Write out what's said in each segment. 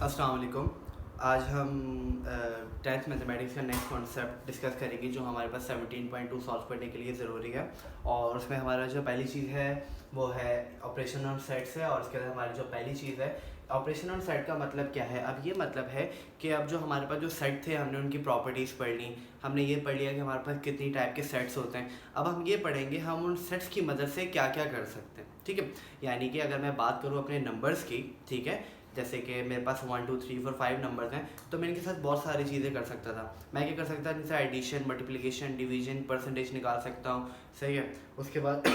अस्सलाम वालेकुम। आज हम 10th मैथमेटिक्स का नेक्स्ट कॉन्सेप्ट डिस्कस करेंगे जो हमारे पास 17.2 सॉल्व करने के लिए ज़रूरी है। और उसमें हमारा जो पहली चीज़ है वो है ऑपरेशन ऑन सेट्स है। और उसके बाद हमारी जो पहली चीज़ है ऑपरेशन ऑन सेट का मतलब क्या है। अब ये मतलब है कि अब जो हमारे पास जो सेट थे हमने उनकी प्रॉपर्टीज़ पढ़ ली, हमने ये पढ़ लिया कि हमारे पास कितनी टाइप के सेट्स होते हैं। अब हम ये पढ़ेंगे हम उन सेट्स की मदद से क्या क्या कर सकते हैं, ठीक है। यानी कि अगर मैं बात करूँ अपने नंबर्स की, ठीक है, जैसे कि मेरे पास 1 2 3 4 5 नंबर्स हैं, तो मैं इनके साथ बहुत सारी चीज़ें कर सकता था। मैं क्या कर सकता था, इनसे एडिशन, मल्टीप्लिकेशन, डिवीजन, परसेंटेज निकाल सकता हूँ, सही है। उसके बाद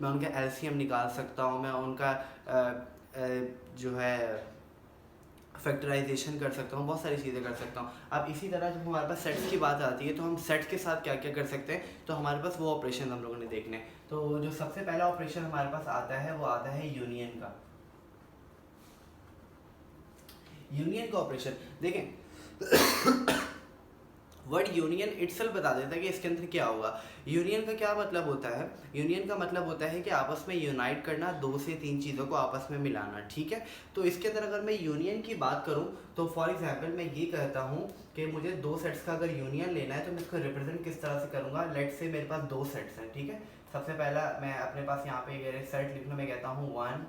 मैं उनका एलसीएम निकाल सकता हूँ, मैं उनका जो है फैक्टराइजेशन कर सकता हूँ, बहुत सारी चीज़ें कर सकता हूँ। अब इसी तरह जब हमारे पास सेट्स की बात आती है तो हम सेट्स के साथ क्या क्या कर सकते हैं, तो हमारे पास वो ऑपरेशन हम लोगों ने देखने। तो जो सबसे पहला ऑपरेशन हमारे पास आता है वो आता है यूनियन का। यूनियन का ऑपरेशन देखें, वर्ड यूनियन इटसेल्फ बता देता है कि इसके अंदर क्या होगा। यूनियन का क्या मतलब होता है, यूनियन का मतलब होता है कि आपस में यूनाइट करना, 2 से 3 चीज़ों को आपस में मिलाना, ठीक है। तो इसके अंदर अगर मैं यूनियन की बात करूं तो फॉर एग्जांपल मैं ये कहता हूं कि मुझे 2 सेट्स का अगर यूनियन लेना है तो मैं इसको रिप्रेजेंट किस तरह से करूंगा। लेट से मेरे पास 2 सेट्स हैं, ठीक है। सबसे पहला मैं अपने पास यहाँ पे अगर सेट लिखना, मैं कहता हूँ 1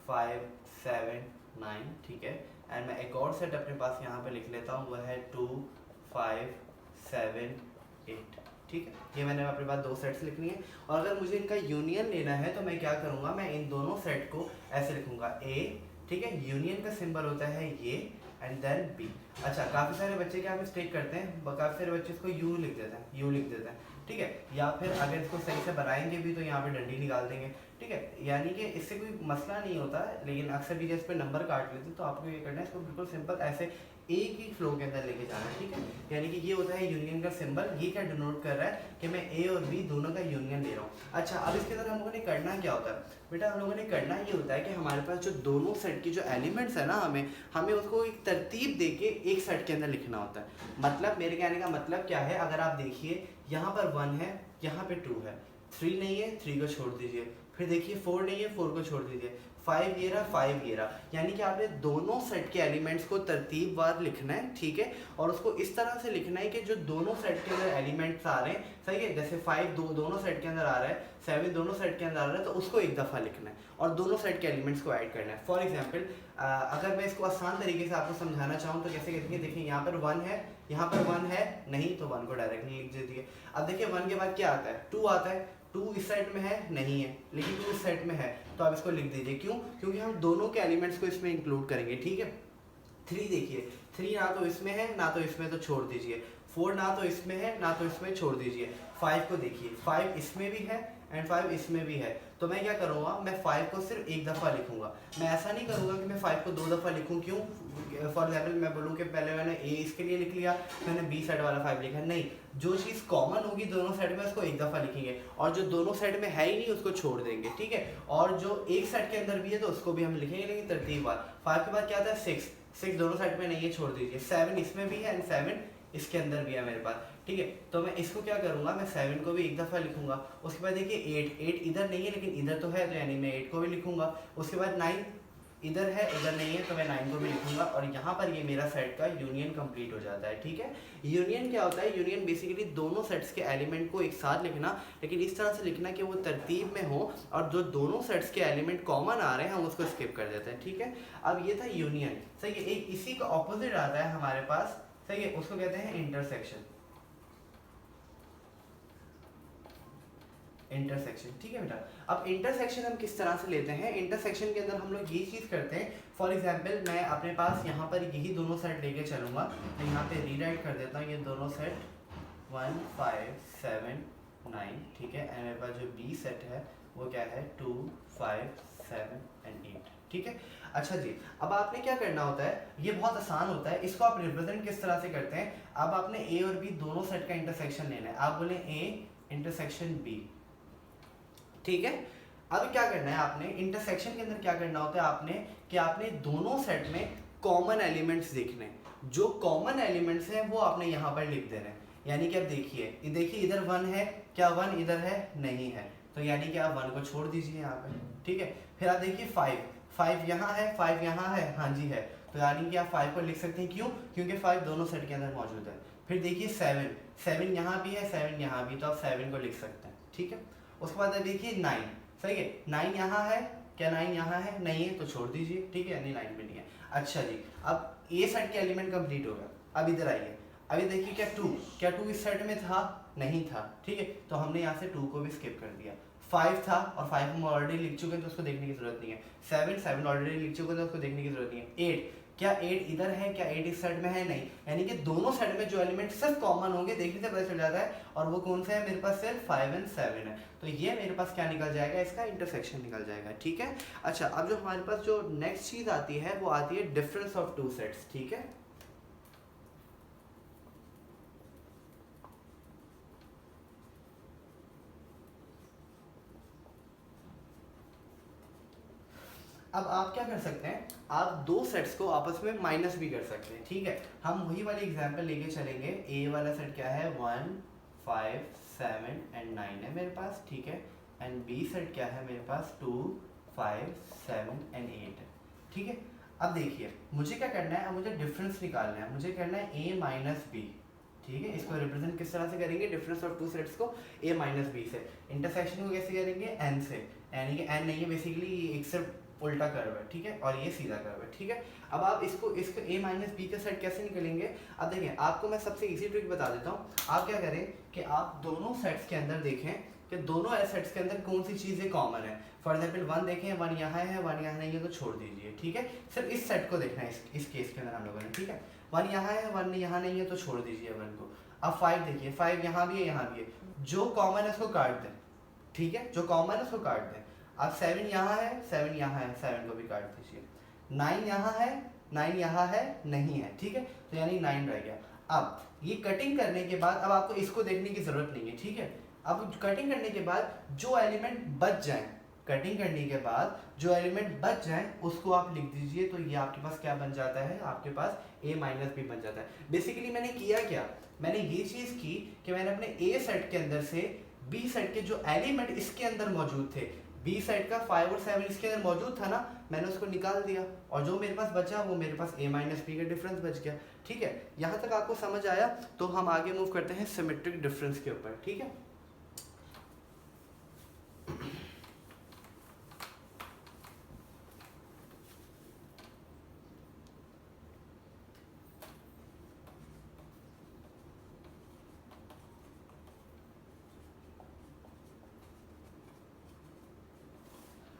5 7 9, ठीक है। एंड मैं एक और सेट अपने पास यहाँ पे लिख लेता हूँ, वह है 2 5 7 8, ठीक है। ये मैंने अपने पास 2 सेट्स लिखनी है। और अगर मुझे इनका यूनियन लेना है तो मैं क्या करूँगा, मैं इन दोनों सेट को ऐसे लिखूँगा ए, ठीक है। यूनियन का सिंबल होता है ये एंड देन बी। अच्छा, काफ़ी सारे बच्चे क्या मिस्टेक करते हैं, काफ़ी सारे बच्चे इसको यू लिख देते हैं, यू लिख देते हैं, ठीक है। या फिर अगर इसको सही से बनाएंगे भी तो यहाँ पे डंडी निकाल देंगे, ठीक है। यानी कि इससे कोई मसला नहीं होता, लेकिन अक्सर भी जैसे पे नंबर काट लेते हैं तो आपको ये करना है, इसको बिल्कुल सिंपल ऐसे एक ही फ्लो के अंदर लेके जाना है, ठीक है। यानी कि ये होता है यूनियन का सिंबल। ये क्या डिनोट कर रहा है कि मैं ए और बी दोनों का यूनियन ले रहा हूँ। अच्छा, अब इसके अंदर हम लोगों ने करना क्या होता है बेटा, हम लोगों ने करना ये होता है कि हमारे पास जो दोनों सेट की जो एलिमेंट्स है ना, हमें उसको एक तरतीब दे के एक सेट के अंदर लिखना होता है। मतलब मेरे कहने का मतलब क्या है, अगर आप देखिए यहाँ पर 1 है, यहाँ पे 2 है, 3 नहीं है, 3 को छोड़ दीजिए। फिर देखिए 4 नहीं है, 4 को छोड़ दीजिए। 5 ये रहा, 5 ये रहा। यानी कि आपने दोनों सेट के एलिमेंट्स को तरतीबवार लिखना है, ठीक है। और उसको इस तरह से लिखना है कि जो दोनों सेट के अंदर एलिमेंट्स आ रहे हैं, सही है। जैसे 5 दोनों सेट के अंदर आ रहा है, 7 दोनों सेट के अंदर आ रहा है, तो उसको एक दफ़ा लिखना है और दोनों सेट के एलिमेंट्स को ऐड करना है। फॉर एग्जाम्पल अगर मैं इसको आसान तरीके से आपको समझाना चाहूँ तो कैसे करेंगे, देखिए यहाँ पर 1 है, यहाँ पर 1 है नहीं, तो 1 को डायरेक्टली लिख दीजिए। अब देखिए 1 के बाद क्या आता है, 2 आता है। 2 इस साइड में है नहीं है, लेकिन 2 इस साइड में है, तो आप इसको लिख दीजिए। क्यों? क्योंकि हम दोनों के एलिमेंट्स को इसमें इंक्लूड करेंगे, ठीक है। 3 देखिए, 3 ना तो इसमें है ना तो इसमें, तो छोड़ दीजिए। 4 ना तो इसमें है ना तो इसमें, छोड़ दीजिए। 5 को देखिए, 5 इसमें भी है एंड 5 इसमें भी है, तो मैं क्या करूँगा, मैं 5 को सिर्फ एक दफ़ा लिखूंगा। मैं ऐसा नहीं करूँगा कि मैं 5 को 2 दफ़ा लिखूँ। क्यों? फॉर एग्जाम्पल मैं बोलूँ कि पहले मैंने ए इसके लिए लिख लिया, मैंने बी साइड वाला 5 लिखा, नहीं। जो चीज़ कॉमन होगी दोनों साइड में उसको एक दफ़ा लिखेंगे, और जो दोनों साइड में है ही नहीं उसको छोड़ देंगे, ठीक है। और जो एक साइड के अंदर भी है तो उसको भी हम लिखेंगे, लेकिन तरतीबवार। 5 के बाद क्या आता है, 6 दोनों साइड में नहीं है, छोड़ दीजिए। 7 इसमें भी है एंड 7 इसके अंदर भी है मेरे पास, ठीक है। तो मैं इसको क्या करूँगा, मैं 7 को भी एक दफ़ा लिखूंगा। उसके बाद देखिए 8 इधर नहीं है लेकिन इधर तो है, तो यानी मैं 8 को भी लिखूंगा। उसके बाद 9 इधर है इधर नहीं है, तो मैं 9 को भी लिखूंगा। और यहाँ पर ये मेरा सेट का यूनियन कंप्लीट हो जाता है, ठीक है। यूनियन क्या होता है, यूनियन बेसिकली दोनों सेट्स के एलिमेंट को एक साथ लिखना, लेकिन इस तरह से लिखना कि वो तरतीब में हो और जो दोनों सेट्स के एलिमेंट कॉमन आ रहे हैं हम उसको स्किप कर देते हैं, ठीक है। अब ये था यूनियन, सही है। एक इसी का ऑपोजिट आता है हमारे पास, सही है, उसको कहते हैं इंटरसेक्शन। इंटरसेक्शन, ठीक है बेटा। अब इंटरसेक्शन हम किस तरह से लेते हैं, इंटरसेक्शन के अंदर हम लोग ये चीज़ करते हैं। फॉर एग्जांपल मैं अपने पास यहाँ पर यही दोनों सेट लेके चलूँगा, तो यहाँ पे रीराइट कर देता हूँ ये दोनों सेट 1 5 7 9, ठीक है। एंड मेरे पास जो बी सेट है वो क्या है 2 5 7 एंड 8, ठीक है। अच्छा जी, अब आपने क्या करना होता है, ये बहुत आसान होता है। इसको आप रिप्रेजेंट किस तरह से करते हैं, अब आपने ए और बी दोनों सेट का इंटरसेक्शन लेना है। आप बोले ए इंटरसेक्शन बी, ठीक है। अब क्या करना है आपने, इंटरसेक्शन के अंदर क्या करना होता है आपने, कि आपने दोनों सेट में कॉमन एलिमेंट्स देखने, जो कॉमन एलिमेंट्स हैं वो आपने यहाँ पर लिख देने हैं। यानी कि अब देखिए इधर 1 है, क्या 1 इधर है नहीं है, तो यानी कि आप 1 को छोड़ दीजिए यहाँ पे, ठीक है। फिर आप देखिए 5 यहाँ है, 5 यहाँ है, हाँ जी है, तो यानी कि आप 5 को लिख सकते हैं, क्यों? क्योंकि 5 दोनों सेट के अंदर मौजूद है। फिर देखिए 7 यहाँ भी है, 7 यहाँ भी, तो आप 7 को लिख सकते हैं, ठीक है। उसके बाद देखिए 9, सही है, 9 यहाँ है, क्या 9 यहाँ है? नहीं है, तो छोड़ दीजिए, ठीक है, यानी 9 भी नहीं है। अच्छा जी, अब ए सेट के एलिमेंट कंप्लीट हो गया। अब इधर आइए, अभी देखिए क्या 2 इस सेट में था? नहीं था, ठीक है, तो हमने यहाँ से 2 को भी स्किप कर दिया। 5 था, और 5 हम ऑलरेडी लिख चुके हैं तो उसको देखने की जरूरत नहीं है। 7 ऑलरेडी लिख चुके हैं तो उसको देखने की जरूरत नहीं है। 8, क्या 8 इधर है? क्या 8 इस सेट में है? नहीं, यानी कि दोनों सेट में जो एलिमेंट सिर्फ कॉमन होंगे देखने से पता चल जाता है, और वो कौन सा है? मेरे पास सिर्फ 5 और 7 है, तो ये मेरे पास क्या निकल जाएगा? इसका इंटरसेक्शन निकल जाएगा, ठीक है। अच्छा, अब जो हमारे पास जो नेक्स्ट चीज आती है वो आती है डिफरेंस ऑफ 2 सेट्स, ठीक है। अब आप क्या कर सकते हैं, आप दो सेट्स को आपस में माइनस भी कर सकते हैं, ठीक है। हम वही वाली एग्जांपल लेके चलेंगे। ए वाला सेट क्या है? 1 5 7 एंड 9 है मेरे पास, ठीक है। एंड बी सेट क्या है मेरे पास? 2 5 7 एंड 8 है, ठीक है। अब देखिए मुझे क्या करना है, अब मुझे डिफरेंस निकालना है, मुझे करना है ए माइनस बी, ठीक है। इसको रिप्रेजेंट किस तरह से करेंगे? डिफरेंस ऑफ 2 सेट्स को ए माइनस बी से। इंटरसेक्शन को कैसे करेंगे? एन से, यानी कि एन नहीं है बेसिकली, एक से उल्टा कर्व है, ठीक है, और ये सीधा कर्व है, ठीक है। अब आप इसको a माइनस बी का सेट कैसे निकलेंगे? अब देखें, आपको मैं सबसे इजी ट्रिक बता देता हूँ। आप क्या करें कि आप दोनों सेट्स के अंदर देखें कि दोनों सेट्स के अंदर कौन सी चीज़ें कॉमन है। फॉर एग्जाम्पल 1 देखें, 1 यहाँ है, 1 यहाँ नहीं है, तो छोड़ दीजिए, ठीक है। सिर्फ इस सेट को देखना है इस केस के अंदर हम लोगों ने, ठीक है। 1 यहाँ है, 1 यहाँ नहीं है, तो छोड़ दीजिए 1 को। अब 5 देखिए, 5 यहाँ भी है, यहाँ भी है, जो कॉमन है उसको काट दें, ठीक है, जो कॉमन है उसको काट दें। अब 7 यहाँ है, 7 यहाँ है, 7 को भी काट दीजिए। 9 यहाँ है, 9 यहाँ है, नहीं है, ठीक है, तो यानी 9 रह गया। अब ये कटिंग करने के बाद अब आपको इसको देखने की जरूरत नहीं है, ठीक है। अब कटिंग करने के बाद जो एलिमेंट बच जाए, कटिंग करने के बाद जो एलिमेंट बच जाए उसको आप लिख दीजिए, तो ये आपके पास क्या बन जाता है? आपके पास a माइनस बी बन जाता है। बेसिकली मैंने किया क्या, मैंने ये चीज की कि मैंने अपने a सेट के अंदर से b सेट के जो एलिमेंट इसके अंदर मौजूद थे, बी साइड का 5 और 7 इसके अंदर मौजूद था ना, मैंने उसको निकाल दिया, और जो मेरे पास बचा वो मेरे पास a माइनस बी का डिफरेंस बच गया, ठीक है। यहाँ तक आपको समझ आया? तो हम आगे मूव करते हैं सिमेट्रिक डिफरेंस के ऊपर, ठीक है।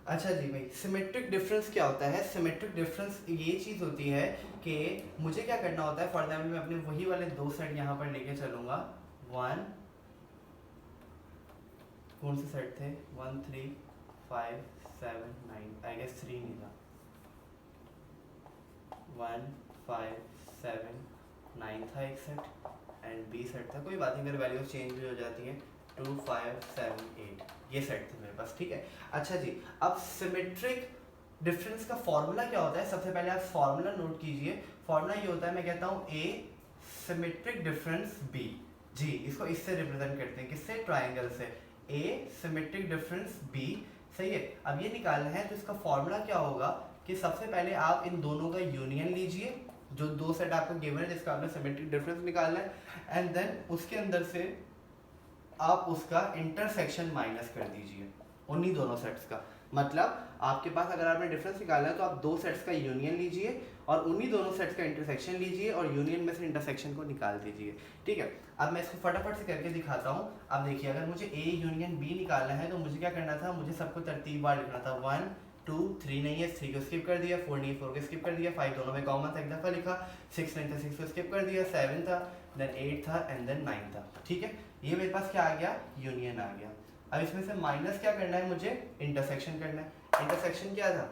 अच्छा जी भाई, सिमेट्रिक डिफरेंस क्या होता है? सिमेट्रिक डिफरेंस ये चीज़ होती है कि मुझे क्या करना होता है। फॉर एग्जाम्पल मैं अपने वही वाले दो सेट यहाँ पर लेके चलूँगा। 1 कौन से सेट थे? 1 3 5 7 9, आई गेस 3 नहीं था। 1 5 7 9 था एक सेट, एंड बी सेट था, कोई बात नहीं, अगर वैल्यूज चेंज भी हो जाती हैं। 2 5 7 8 ये सेट थे मेरे पास, ठीक है। अच्छा जी, अब सिमेट्रिक डिफरेंस का फॉर्मूला क्या होता है? सबसे पहले आप फॉर्मूला नोट कीजिए। फॉर्मूला ये होता है, मैं कहता हूँ ए सिमेट्रिक डिफरेंस बी, जी इसको इससे रिप्रेजेंट करते हैं, किससे? ट्राइंगल से। ए सिमेट्रिक डिफरेंस बी, सही है। अब ये निकालना है तो इसका फॉर्मूला क्या होगा कि सबसे पहले आप इन दोनों का यूनियन लीजिए, जो दो सेट आपको गिवन है जिसका आपने सिमेट्रिक डिफरेंस निकालना है, एंड देन उसके अंदर से आप उसका इंटरसेक्शन माइनस कर दीजिए उन्हीं दोनों सेट्स का। मतलब आपके पास अगर आपने डिफरेंस निकालना है तो आप दो सेट्स का यूनियन लीजिए और उन्हीं दोनों सेट्स का इंटरसेक्शन लीजिए और यूनियन में से इंटरसेक्शन को निकाल दीजिए, ठीक है। अब मैं इसको फटाफट से करके दिखाता हूँ। अब देखिए, अगर मुझे ए यूनियन बी निकालना है तो मुझे क्या करना था? मुझे सबको तरतीबवार लिखना था। 1 2 3 नहीं है, 3 को स्किप कर दिया, 4 नहीं है, 4 को स्किप कर दिया, 5 दोनों में कॉमन था, एक दफ़ा लिखा, 6 नहीं था, 6 को स्किप कर दिया, 7 था, देन 8 था, एंड देन 9 था, ठीक है। ये मेरे पास क्या आ गया? यूनियन आ गया। अब इसमें से माइनस क्या करना है? मुझे इंटरसेक्शन करना है। इंटरसेक्शन क्या था?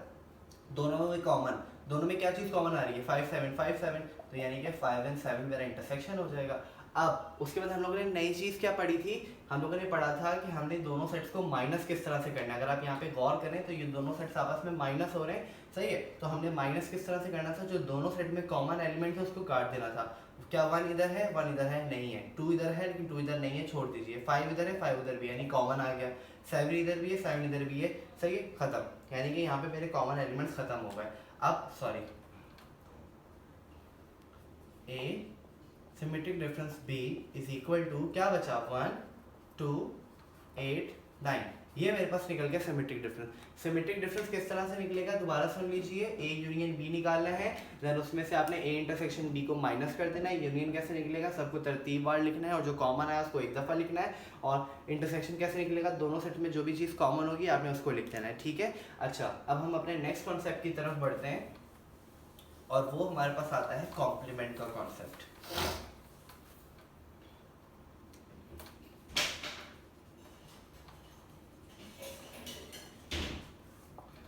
दोनों में कॉमन, दोनों में क्या चीज़ कॉमन आ रही है? 5 7 5 7, तो यानी कि 5 और 7 मेरा इंटरसेक्शन हो जाएगा। अब उसके बाद हम लोगों ने नई चीज़ क्या पढ़ी थी? हम लोगों ने पढ़ा था कि हमने दोनों सेट्स को माइनस किस तरह से करना है। अगर आप यहाँ पे गौर करें तो ये दोनों सेट्स आपस में माइनस हो रहे हैं, सही है। तो हमने माइनस किस तरह से करना था? जो दोनों सेट में कॉमन एलिमेंट है उसको काट देना था। क्या 1 इधर है, 1 इधर है, नहीं है। 2 इधर है लेकिन 2 इधर नहीं है, छोड़ दीजिए। 5 इधर है, 5 उधर भी, यानी कॉमन आ गया। 7 इधर भी है, 7 इधर भी है, सही है, खत्म। यानी कि यहाँ पे मेरे कॉमन एलिमेंट्स खत्म हो गए। अब sorry, A symmetric difference B is equal to क्या बचा 1 2 8 9। ये मेरे पास निकल गया सिमेट्रिक डिफरेंस। सिमेट्रिक डिफरेंस किस तरह से निकलेगा दोबारा सुन लीजिए। A यूनियन B निकालना है, देन उसमें से आपने A इंटरसेक्शन B को माइनस कर देना है। यूनियन कैसे निकलेगा सबको तरतीब वार लिखना है और जो कॉमन आया उसको एक दफ़ा लिखना है। और इंटरसेक्शन कैसे निकलेगा दोनों सेट में जो भी चीज़ कॉमन होगी आपने उसको लिख देना है, ठीक है। अच्छा, अब हम अपने नेक्स्ट कॉन्सेप्ट की तरफ बढ़ते हैं और वो हमारे पास आता है कॉम्प्लीमेंट का कॉन्सेप्ट।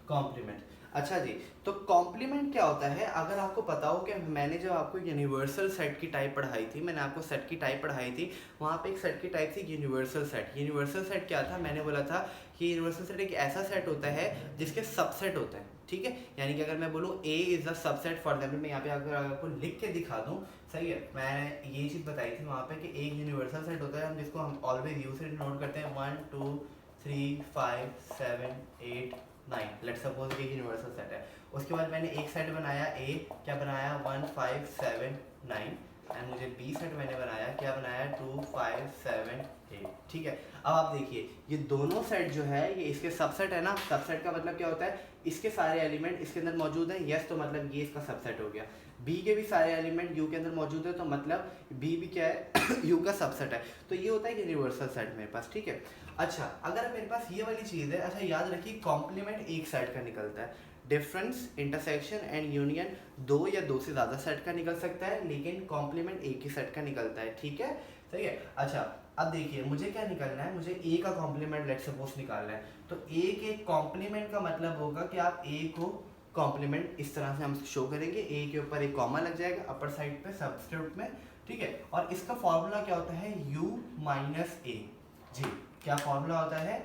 कॉम्प्लीमेंट, अच्छा जी, तो कॉम्प्लीमेंट क्या होता है? अगर आपको पता हो कि मैंने जब आपको यूनिवर्सल सेट की टाइप पढ़ाई थी, मैंने आपको सेट की टाइप पढ़ाई थी, वहाँ पे एक सेट की टाइप थी यूनिवर्सल सेट। यूनिवर्सल सेट क्या था? मैंने बोला था कि यूनिवर्सल सेट एक ऐसा सेट होता है जिसके सबसेट होते हैं, ठीक है। यानी कि अगर मैं बोलूँ A is the subset, for example मैं यहाँ पे अगर आपको लिख के दिखा दूँ, सही है, मैंने ये चीज़ बताई थी वहाँ पे कि एक यूनिवर्सल सेट होता है हम जिसको हम ऑलवेज यूज से नोट करते हैं 1 2 3 5 7 8 9। लेट्स सपोज ये यूनिवर्सल सेट है। उसके बाद मैंने एक सेट बनाया A, क्या बनाया 1 5 7 9, एंड मुझे B सेट मैंने बनाया, क्या बनाया 2 5 7 8, ठीक है। अब आप देखिए ये दोनों सेट जो है ये इसके सबसेट है ना। सबसेट का मतलब क्या होता है? इसके सारे एलिमेंट इसके अंदर मौजूद हैं, यस, तो मतलब ये इसका सबसेट हो गया। B के भी सारे एलिमेंट U के अंदर मौजूद है, तो मतलब B भी क्या है U का सबसेट है। तो ये होता है यूनिवर्सल सेट मेरे पास, ठीक है। अच्छा, अगर मेरे पास ये वाली चीज़ है, अच्छा याद रखिए कॉम्प्लीमेंट एक सेट का निकलता है, डिफरेंस इंटरसेक्शन एंड यूनियन दो या दो से ज़्यादा सेट का निकल सकता है, लेकिन कॉम्प्लीमेंट एक ही सेट का निकलता है, ठीक है, सही है। अच्छा, अब देखिए मुझे क्या निकलना है, मुझे A का कॉम्प्लीमेंट लेट सपोज निकालना है। तो A के कॉम्प्लीमेंट का मतलब होगा कि आप A को कॉम्प्लीमेंट इस तरह से हम शो करेंगे, A के ऊपर एक कॉमा लग जाएगा अपर साइड पे सब्सक्रिप्ट में, ठीक है। और इसका फॉर्मूला क्या होता है? U माइनस A, जी, क्या फॉर्मूला होता है?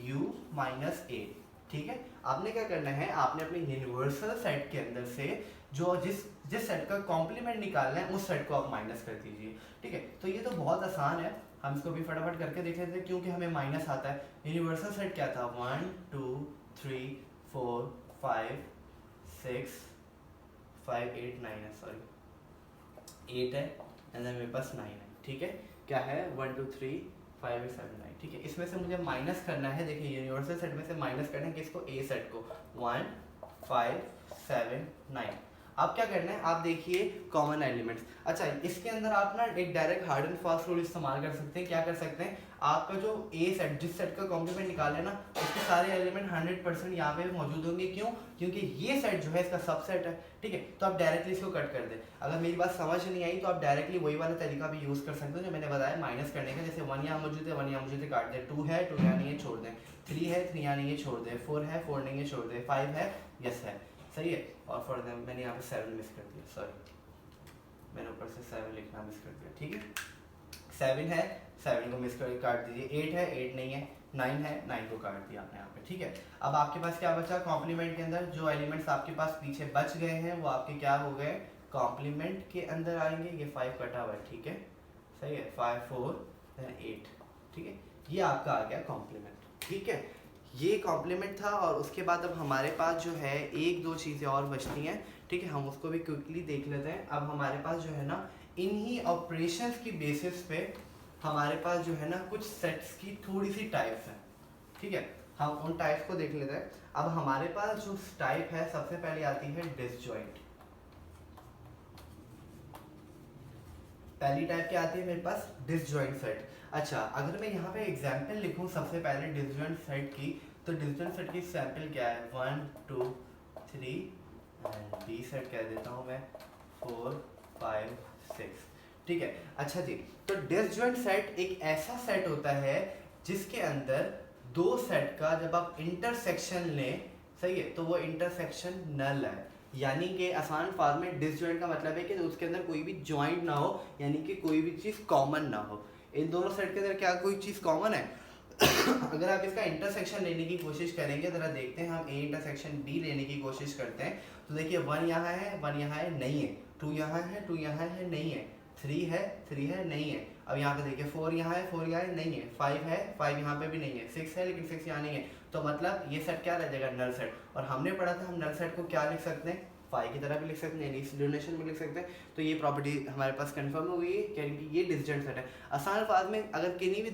U माइनस A, ठीक है। आपने क्या करना है, आपने अपने यूनिवर्सल सेट के अंदर से जो जिस सेट का कॉम्प्लीमेंट निकालना है उस सेट को आप माइनस कर दीजिए, ठीक है। तो ये तो बहुत आसान है, हम इसको भी फटाफट करके देख लेते हैं क्योंकि हमें माइनस आता है। यूनिवर्सल सेट क्या था? 1 2 3 4 5 6 5 8 9 है, सॉरी 8 है, एंड देन मेरे पास 9 है, ठीक है। क्या है? 1 2 3 5 8 7 9, ठीक है। इसमें से मुझे माइनस करना है, देखिए यूनिवर्सल सेट में से माइनस करना है किसको? A सेट को। 1 5 7 9। अब क्या करना है, आप देखिए कॉमन एलिमेंट्स। अच्छा, इसके अंदर आप ना एक direct hard and fast rule इस्तेमाल कर सकते हैं। क्या कर सकते हैं? आपका जो A सेट, जिस सेट का कॉम्प्लीमेंट निकाले ना, उसके सारे एलिमेंट 100% यहाँ पे मौजूद होंगे। क्यों? क्योंकि ये सेट जो है इसका सबसेट है, ठीक है। तो आप डायरेक्टली इसको कट कर दें। अगर मेरी बात समझ नहीं आई तो आप डायरेक्टली वही वाला तरीका भी यूज़ कर सकते हो जो मैंने बताया माइनस करने का। जैसे 1 यहाँ मौजूद है, 1 यहाँ मौजूद है, काट दें। 2 है, 2 यहाँ नहीं है, छोड़ दें। 3 है, 3 यहाँ नहीं है, छोड़ दें। 4 है, 4 नहीं है, छोड़ दें। 5 है, यस है, सही है। और फॉर एग्जाम्पल मैंने यहाँ पे 7 मिस कर दिया, सॉरी, मैंने ऊपर से 7 लिखना मिस कर दिया, ठीक है। 7 है, 7 को मिस करके काट दीजिए। 8 है, 8 नहीं है। 9 है, 9 को काट दिया आपने यहाँ पे, ठीक है। अब आपके पास क्या बचा कॉम्प्लीमेंट के अंदर? जो एलिमेंट्स आपके पास पीछे बच गए हैं वो आपके क्या हो गए? कॉम्प्लीमेंट के अंदर आएंगे। ये 5 कटा हुआ है, ठीक है, सही है। 5 4 8, ठीक है। ये आपका आ गया कॉम्प्लीमेंट, ठीक है। ये कॉम्प्लीमेंट था। और उसके बाद अब हमारे पास जो है एक दो चीज़ें और बचती हैं, ठीक है, हम उसको भी क्विकली देख लेते हैं। अब हमारे पास जो है ना, इन्हीं ऑपरेशंस की बेसिस पे हमारे पास जो है ना कुछ सेट्स की थोड़ी सी टाइप्स हैं, ठीक है। हम उन टाइप्स को देख लेते हैं। अब हमारे पास जो टाइप है सबसे पहले आती है डिसजॉइंट। पहली टाइप क्या आती है मेरे पास? Disjoint set. अच्छा, अगर मैं यहाँ पे एग्जाम्पल लिखूँ सबसे पहले डिसजॉइंट सेट की, तो डिसजॉइंट सेट की सैम्पल क्या है? 1 2 3, एंड B सेट कह देता हूँ मैं 4 5 6, ठीक है। अच्छा जी, तो डिसजॉइंट सेट एक ऐसा सेट होता है जिसके अंदर दो सेट का जब आप इंटरसेक्शन लें, सही है, तो वो इंटरसेक्शन नल है। यानी कि आसान फॉर्म में डिसजॉइंट का मतलब है कि उसके अंदर कोई भी जॉइंट ना हो, यानी कि कोई भी चीज़ कॉमन ना हो। इन दोनों सेट के अंदर क्या कोई चीज़ कॉमन है? अगर आप इसका इंटरसेक्शन लेने की कोशिश करेंगे, जरा देखते हैं, हम A इंटरसेक्शन B लेने की कोशिश करते हैं, तो देखिए 1 यहाँ है, 1 यहाँ है, नहीं है। 2 यहाँ है, 2 यहाँ है, नहीं है। 3 है, 3 है, नहीं है। अब यहाँ पे देखिए 4 यहाँ है, 4 यहाँ है, नहीं है। 5 है, 5 यहाँ पे भी नहीं है। 6 है, लेकिन 6 यहाँ नहीं है। तो मतलब ये सेट क्या रह जाएगा? Null set. और हमने पढ़ा था हम नल सेट को क्या लिख सकते हैं? फाई की तरह भी लिख सकते हैं, यानी इस डिनोमिनेशन में लिख सकते हैं। तो ये प्रॉपर्टी हमारे पास कंफर्म हो गई है कि ये डिसजॉइंट सेट है। आसान अल्फाज में अगर किन्हीं भी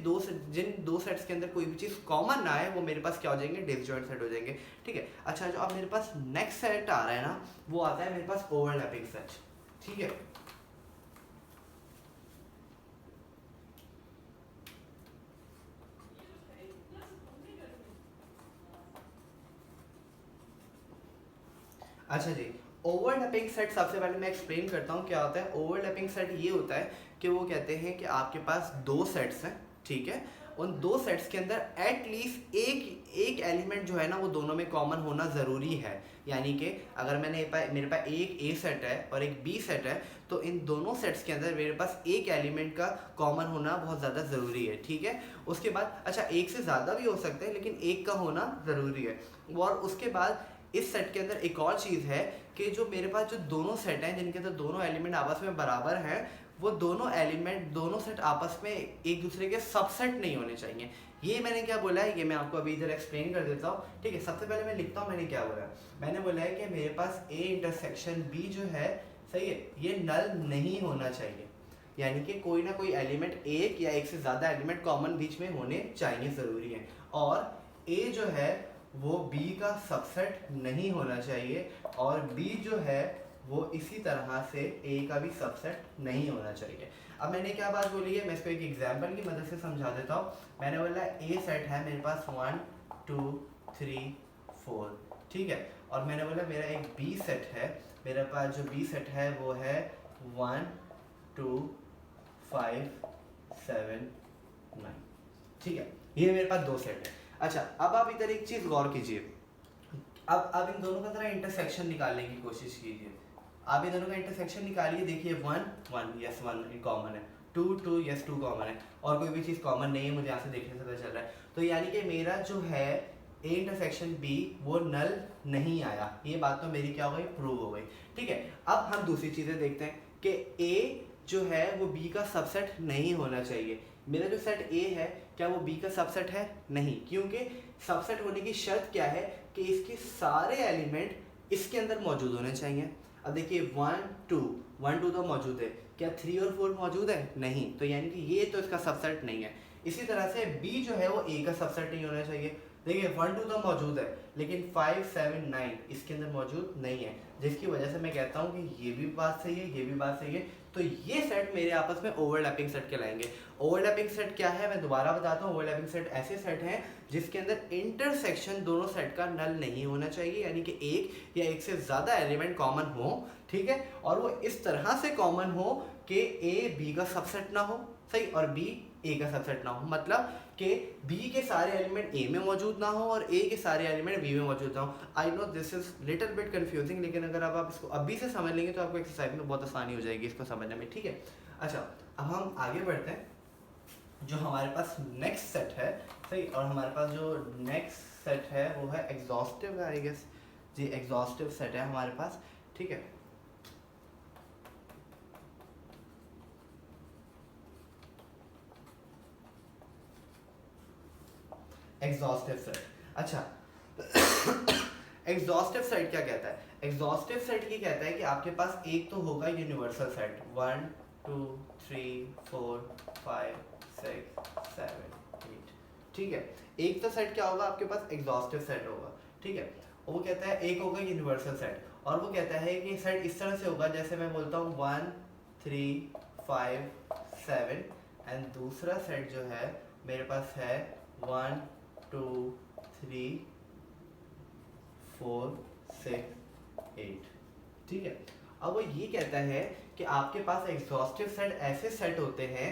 जिन दो सेट्स के अंदर कोई भी चीज़ कॉमन ना आए वो मेरे पास क्या हो जाएंगे, डिसजॉइंट सेट हो जाएंगे। ठीक है। अच्छा, जो अब मेरे पास नेक्स्ट सेट आ रहा है ना, वो आता है मेरे पास ओवरलैपिंग सेट। ठीक है। अच्छा जी, ओवरलैपिंग सेट सबसे पहले मैं एक्सप्लेन करता हूँ क्या होता है। ओवरलैपिंग सेट ये होता है कि वो कहते हैं कि आपके पास दो सेट्स हैं, ठीक है, उन दो सेट्स के अंदर एटलीस्ट एक एलिमेंट जो है ना वो दोनों में कॉमन होना ज़रूरी है। यानी कि अगर मेरे पास एक ए सेट है और एक बी सेट है, तो इन दोनों सेट्स के अंदर मेरे पास एक एलिमेंट का कॉमन होना बहुत ज़्यादा ज़रूरी है। ठीक है। उसके बाद अच्छा, एक से ज़्यादा भी हो सकते हैं लेकिन एक का होना ज़रूरी है। और उसके बाद इस सेट के अंदर एक और चीज़ है कि जो मेरे पास जो दोनों सेट हैं जिनके अंदर दोनों एलिमेंट आपस में बराबर हैं, वो दोनों सेट आपस में एक दूसरे के सबसेट नहीं होने चाहिए। ये मैंने क्या बोला है, ये मैं आपको अभी इधर एक्सप्लेन कर देता हूँ। ठीक है। सबसे पहले मैं लिखता हूँ मैंने क्या बोला है। मैंने बोला है कि मेरे पास ए इंटरसेक्शन बी जो है, सही है, ये नल नहीं होना चाहिए। यानी कि कोई ना कोई एलिमेंट, एक या एक से ज़्यादा एलिमेंट कॉमन बीच में होने चाहिए, ज़रूरी है। और ए जो है वो बी का सबसेट नहीं होना चाहिए, और बी जो है वो इसी तरह से ए का भी सबसेट नहीं होना चाहिए। अब मैंने क्या बात बोली है, मैं इसको एक एग्जांपल की मदद से समझा देता हूँ। मैंने बोला ए सेट है मेरे पास 1 2 3 4, ठीक है, और मैंने बोला मेरा एक बी सेट है, मेरे पास जो बी सेट है वो है 1 2 5 7 9, ठीक है। ये मेरे पास दो सेट है। अच्छा, अब आप इधर एक चीज़ गौर कीजिए। अब इन दोनों का जरा इंटरसेक्शन निकालने की कोशिश कीजिए। आप इन दोनों का इंटरसेक्शन निकालिए, देखिए 1 1 यस 1 कॉमन है, 2 2 यस 2 कॉमन है, और कोई भी चीज़ कॉमन नहीं है, मुझे यहाँ से देखने से पता चल रहा है। तो यानी कि मेरा जो है ए इंटरसेक्शन बी वो नल नहीं आया। ये बात तो मेरी क्या हो गई, प्रूव हो गई। ठीक है। अब हम दूसरी चीज़ें देखते हैं कि ए जो है वो बी का सबसेट नहीं होना चाहिए। मेरा जो सेट ए है क्या वो बी का सबसेट है? नहीं, क्योंकि सबसेट होने की शर्त क्या है कि इसके सारे एलिमेंट इसके अंदर मौजूद होने चाहिए। अब देखिए 1 2 तो मौजूद है, क्या 3 और 4 मौजूद है? नहीं, तो यानी कि ये तो इसका सबसेट नहीं है। इसी तरह से बी जो है वो ए का सबसेट नहीं होना चाहिए। देखिए 1 2 तो मौजूद है लेकिन 5 7 9 इसके अंदर मौजूद नहीं है, जिसकी वजह से मैं कहता हूँ कि ये भी बात सही है, ये भी बात सही है। तो ये सेट मेरे आपस में ओवरलैपिंग सेट कहलाएंगे। ओवरलैपिंग सेट क्या है मैं दोबारा बताता हूँ। ओवरलैपिंग सेट ऐसे सेट हैं जिसके अंदर इंटरसेक्शन दोनों सेट का नल नहीं होना चाहिए, यानी कि एक या एक से ज़्यादा एलिमेंट कॉमन हो, ठीक है, और वो इस तरह से कॉमन हो कि ए बी का सबसेट ना हो, सही, और बी ए का सबसेट ना हो। मतलब कि बी के सारे एलिमेंट ए में मौजूद ना हो और ए के सारे एलिमेंट बी में मौजूद ना हो। I know this is little bit confusing, लेकिन अगर आप इसको अभी से समझ लेंगे तो आपको एक्सरसाइज में बहुत आसानी हो जाएगी इसको समझने में। ठीक है। अच्छा, अब हम आगे बढ़ते हैं। जो हमारे पास नेक्स्ट सेट है, सही, और हमारे पास जो नेक्स्ट सेट है वो है एग्जॉस्टिव, आई गेस जी, एग्जॉस्टिव सेट है हमारे पास। ठीक है। एग्जॉस्टिव सेट, अच्छा एग्जॉस्टिव सेट क्या कहता है? एग्जॉस्टिव सेट ये कहता है कि आपके पास एक तो होगा यूनिवर्सल सेट 1 2 3 4 5 6 7 8, ठीक है। एक तो सेट क्या होगा आपके पास, एग्जॉस्टिव सेट होगा, ठीक है। वो कहता है एक होगा यूनिवर्सल सेट, और वो कहता है कि सेट इस तरह से होगा जैसे मैं बोलता हूँ 1 3 5 7, एंड दूसरा सेट जो है मेरे पास है 1 2 3 4 6 8, ठीक है। अब वो ये कहता है कि आपके पास एग्जॉस्टिव सेट ऐसे सेट होते हैं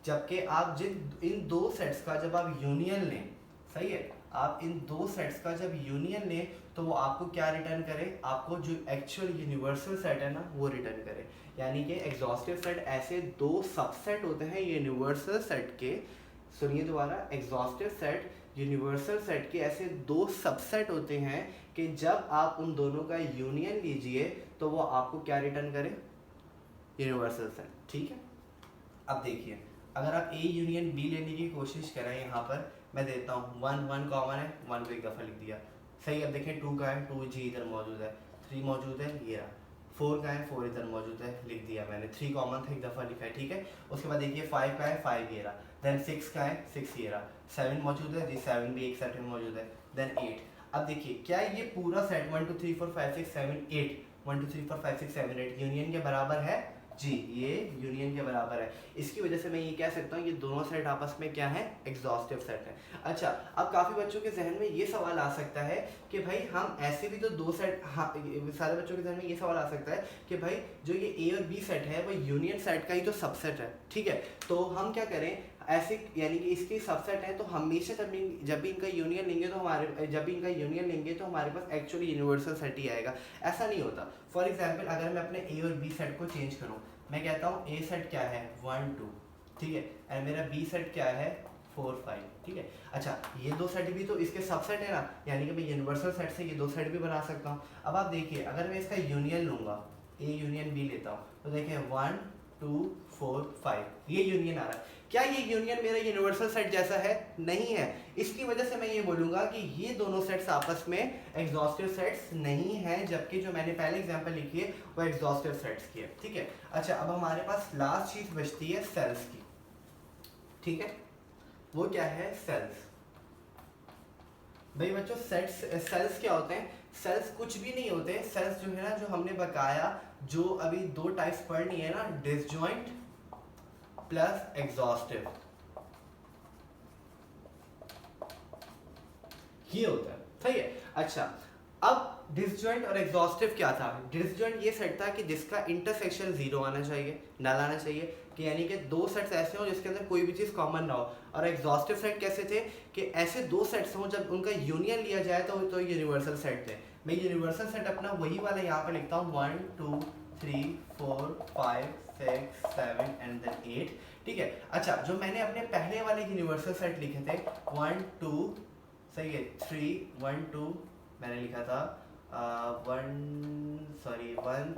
जबकि आप इन दो सेट्स का जब आप यूनियन लें, सही है, आप इन दो सेट्स का जब यूनियन लें तो वो आपको क्या रिटर्न करे, आपको जो एक्चुअल यूनिवर्सल सेट है ना वो रिटर्न करे। यानी कि एग्जॉस्टिव सेट ऐसे दो सबसेट होते हैं यूनिवर्सल सेट के, सुनिए दोबारा, एग्जॉस्टिव सेट यूनिवर्सल सेट के ऐसे दो सबसेट होते हैं कि जब आप उन दोनों का यूनियन लीजिए तो वो आपको क्या रिटर्न करे, यूनिवर्सल सेट, ठीक है। अब देखिए, अगर आप ए यूनियन बी लेने की कोशिश करें, यहाँ पर मैं देता हूँ 1 1 कॉमन है, 1 को एक दफ़ा लिख दिया, सही। अब देखें 2 का है, 2 जी इधर मौजूद है, 3 मौजूद है, ये रहा, 4 का है, 4 इधर मौजूद है, लिख दिया मैंने, 3 कॉमन था, एक दफ़ा लिखा है, ठीक है। उसके बाद देखिए 5 का है, 5 ये रहा, देन 6 का है, 6 ये रहा, 7 मौजूद है जी, 7 भी एक सेट में मौजूद है, देन 8। अब देखिए क्या ये पूरा सेट 1 2 3 4 5 6 7 8 1 2 3 4 5 6 7 8 यूनियन के बराबर है जी, ये यूनियन के बराबर है। इसकी वजह से मैं ये कह सकता हूँ ये दोनों सेट आपस में क्या है, एग्जॉस्टिव सेट है। अच्छा, अब काफ़ी बच्चों के जहन में ये सवाल आ सकता है कि भाई हम ऐसे भी तो दो सेट, हाँ सारे बच्चों के जहन में ये सवाल आ सकता है कि भाई जो ये ए और बी सेट है वो यूनियन सेट का ही तो सबसेट है, ठीक है। तो हम क्या करें, ऐसे यानी कि इसके सबसेट है तो हमेशा जब भी इनका यूनियन लेंगे तो हमारे पास एक्चुअली यूनिवर्सल सेट ही आएगा। ऐसा नहीं होता। फॉर एग्जांपल अगर मैं अपने ए और बी सेट को चेंज करूं, मैं कहता हूं ए सेट क्या है 1 2, ठीक है, एंड मेरा बी सेट क्या है 4 5, ठीक है। अच्छा, ये दो सेट भी तो इसके सबसेट है ना, यानी कि मैं यूनिवर्सल सेट से ये दो सेट भी बना सकता हूँ। अब आप देखिए अगर मैं इसका यूनियन लूंगा, ए यूनियन बी लेता हूँ, तो देखिए 1 2 4 5 ये यूनियन आ रहा है। क्या ये यूनियन मेरा यूनिवर्सल सेट जैसा है? नहीं है। इसकी वजह से मैं ये बोलूंगा कि ये दोनों सेट्स आपस में एग्जॉस्टिव सेट्स नहीं है, जबकि जो मैंने पहले एग्जांपल लिखी है वो एग्जॉस्टिव सेट्स की है, ठीक है। अच्छा, अब हमारे पास लास्ट चीज बचती है सेल्स की, ठीक है। वो क्या है, सेल्स। भाई बच्चों सेल्स क्या होते हैं? सेल्स कुछ भी नहीं होते। सेल्स जो है ना, जो हमने बकाया जो अभी दो टाइप्स पढ़नी है ना, डिसजॉइंट प्लस एग्जॉस्टिव, ये होता है, सही है। अच्छा, अब डिसजॉइंट और एग्जॉस्टिव क्या था? डिसजॉइंट ये सेट था कि जिसका इंटरसेक्शन 0 आना चाहिए, नल आना चाहिए, कि यानी कि दो सेट्स ऐसे हों जिसके अंदर कोई भी चीज़ कॉमन ना हो। और एग्जॉस्टिव सेट कैसे थे कि ऐसे दो सेट्स हों जब उनका यूनियन लिया जाए तो यूनिवर्सल सेट थे। मैं यूनिवर्सल सेट अपना वही वाला यहाँ पर लिखता हूँ 1 2 3 4 5 6 7 एंड देन 8, ठीक है। अच्छा, जो मैंने अपने पहले वाले यूनिवर्सल सेट लिखे थे 1 2, सही है, 3 1 2 मैंने लिखा था 1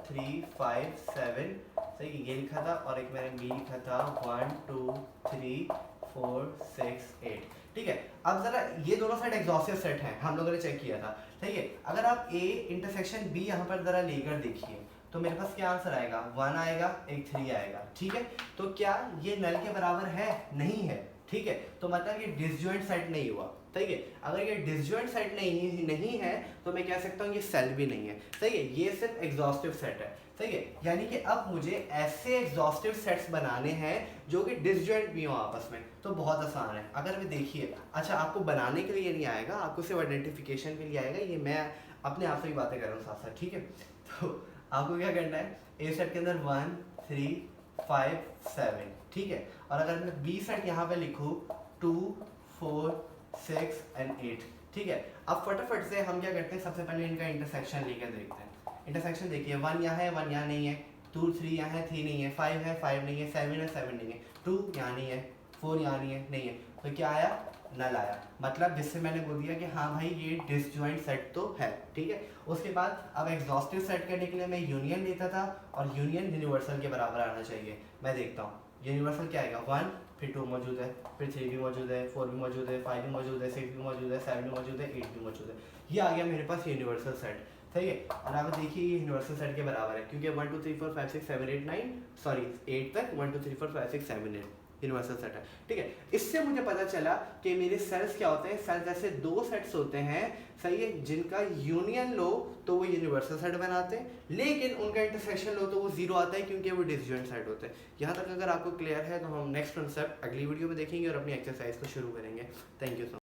3 5 7, सही है, ये लिखा था, और एक मैंने बी लिखा था 1 2 3 4 6 8, ठीक है। अब जरा ये दोनों सेट एग्जॉस्टिव सेट हैं, हम लोगों ने चेक किया था, ठीक है। अगर आप ए इंटरसेक्शन बी यहाँ पर जरा लेकर देखिए तो मेरे पास क्या आंसर आएगा, 1 आएगा, एक 3 आएगा, ठीक है। तो क्या ये नल के बराबर है? नहीं है, ठीक है। तो मतलब ये डिसजॉइंट सेट नहीं हुआ, ठीक है। अगर ये डिसजॉइंट सेट नहीं है तो मैं कह सकता हूँ ये सेल भी नहीं है, सही है। ये सिर्फ एग्जॉस्टिव सेट है, सही है। यानी कि अब मुझे ऐसे एग्जॉस्टिव सेट्स बनाने हैं जो कि डिसजॉइंट भी हो आपस में, तो बहुत आसान है। अगर मैं देखिए, अच्छा आपको बनाने के लिए नहीं आएगा, आपको सिर्फ आइडेंटिफिकेशन के लिए आएगा, ये मैं अपने आप से ही बातें कर रहा हूँ साथ साथ, ठीक है। तो आपको क्या करना है, ए सेट के अंदर 1 3 5 7, ठीक है। और अगर मैं बी सेट यहाँ पे लिखूँ 2 4 6 एंड 8, ठीक है। अब फटाफट से हम क्या करते हैं, सबसे पहले इनका इंटरसेक्शन लेकर देखते हैं। इंटरसेक्शन देखिए, 1 यहाँ है, 1 यहाँ नहीं है, 2 3 यहाँ है, 3 नहीं है, 5 है, 5 नहीं है, 7 है, 7 नहीं है, 2 यहाँ नहीं है, 4 यहाँ नहीं है, तो क्या आया, नल आया। मतलब जिससे मैंने बोल दिया कि हाँ भाई ये डिसजॉइंट सेट तो है, ठीक है। उसके बाद अब एग्जॉस्टिव सेट करने के लिए मैं यूनियन लेता था, और यूनियन यूनिवर्सल के बराबर आना चाहिए। मैं देखता हूँ यूनिवर्सल क्या आएगा, 1, फिर 2 मौजूद है, फिर 3 भी मौजूद है, 4 भी मौजूद है, 5 भी मौजूद है, 6 भी मौजूद है, 7 भी मौजूद है, 8 भी मौजूद है। ये आ गया मेरे पास यूनिवर्सल सेट, सही है। और आप देखिए ये यूनिवर्सल सेट के बराबर है, क्योंकि 1 2 3 4 5 6 7 8 9 सॉरी 8 तक 1 2 3 4 5 6 7 8 यूनिवर्सल सेट है, ठीक है। इससे मुझे पता चला कि मेरे सेल्स क्या होते हैं। सेल्स ऐसे दो सेट्स होते हैं, सही है, जिनका यूनियन लो तो वो यूनिवर्सल सेट बनाते हैं, लेकिन उनका इंटरसेक्शन लो तो वो 0 आता है, क्योंकि वो डिसजॉइंट सेट होते हैं। यहाँ तक अगर आपको क्लियर है तो हम नेक्स्ट कॉन्सेप्ट अगली वीडियो में देखेंगे और अपनी एक्सरसाइज को शुरू करेंगे। Thank you so much.